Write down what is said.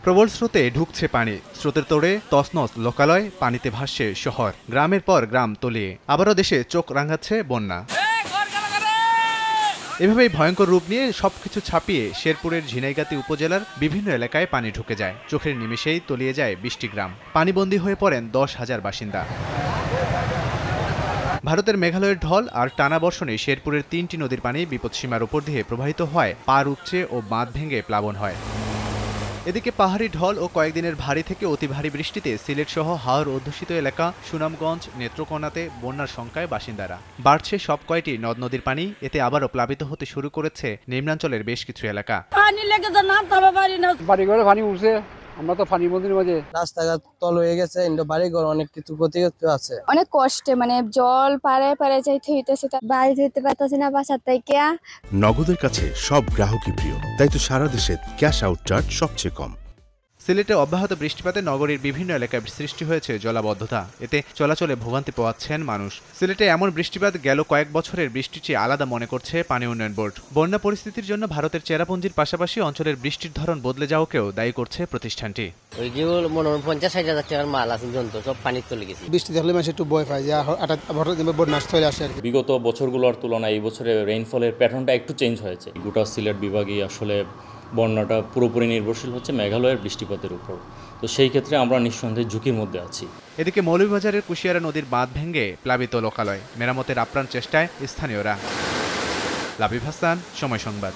প্রবল স্রোতে ঢুকছে পানি, স্রোতের তোড়ে তছনছ লোকালয়, পানিতে ভাসছে শহর, গ্রামের পর গ্রাম তলিয়ে আবারও দেশে চোখ রাঙাচ্ছে বন্যা। এভাবেই ভয়ঙ্কর রূপ নিয়ে সবকিছু ছাপিয়ে শেরপুরের ঝিনাইগাতি উপজেলার বিভিন্ন এলাকায় পানি ঢুকে যায়। চোখের নিমেষেই তলিয়ে যায় ২০টি গ্রাম, পানিবন্দী হয়ে পড়েন ১০,০০০ বাসিন্দা। ভারতের মেঘালয়ের ঢল আর টানা বর্ষণে শেরপুরের ৩টি নদীর পানি বিপদসীমার উপর দিয়ে প্রবাহিত হয়, পার উপচে ও বাঁধ ভেঙে প্লাবন হয়। এদিকে পাহাড়ি ঢল ও কয়েকদিনের ভারী থেকে অতি ভারী বৃষ্টিতে সিলেট সহ হাওর অধ্যুষিত এলাকা সুনামগঞ্জ, নেত্রকোনাতে বন্যার শঙ্কায় বাসিন্দারা। বাড়ছে সব কয়টি নদ নদীর পানি, এতে আবারও প্লাবিত হতে শুরু করেছে নিম্নাঞ্চলের বেশ কিছু এলাকা। পানি উঠছে, আমরা তো পানির মধ্যে মাঝে রাস্তাঘাট তল হয়ে গেছে, বাড়ি ঘর অনেক কিছু ক্ষতিগ্রস্ত আছে। অনেক কষ্টে জল পারে পারে যাইতে হইতেছে, বাড়ি যেতে পারতেছি না বাসার থেকে। নগদের কাছে সব গ্রাহকই প্রিয়, তাই তো সারা দেশে ক্যাশ আউট চার্জ সবচেয়ে কম। সিলেটে অব্যাহত বৃষ্টিপাতে নগরীর বিভিন্ন এলাকায় সৃষ্টি হয়েছে জলাবদ্ধতা, এতে চলাচলে ভোগান্তি পোহাচ্ছেন মানুষ। সিলেটে এমন বৃষ্টিপাত গেল কয়েক বছরের বৃষ্টির চেয়ে আলাদা মনে করছে পানি উন্নয়ন বোর্ড। বন্যা পরিস্থিতির জন্য ভারতের চেরাপুঞ্জির পাশাপাশি অঞ্চলের বৃষ্টির ধরন বদলে যাওয়াকেও দায়ী করছে প্রতিষ্ঠানটি। ওই যে 50-60 হাজার টাকার মাল আছে জন্তু সব পানির তলে গেছে। বৃষ্টি দেখলে মানুষ একটু ভয় পায় যে বন্যা চলে আসে। বিগত বছরগুলোর তুলনায় এই বছরে রেইনফলের প্যাটার্নটা একটু চেঞ্জ হয়েছে। গোটা সিলেট বিভাগই আসলে বন্যাটা পুরোপুরি নির্ভরশীল হচ্ছে মেঘালয়ের বৃষ্টিপাতের উপর, তো সেই ক্ষেত্রে আমরা নিঃসন্দেহে ঝুঁকির মধ্যে আছি। এদিকে মৌলভীবাজারের কুশিয়ারা নদীর বাঁধ ভেঙে প্লাবিত লোকালয়, মেরামতের আপ্রাণ চেষ্টায় স্থানীয়রা। লাবিব হাসান, সময় সংবাদ।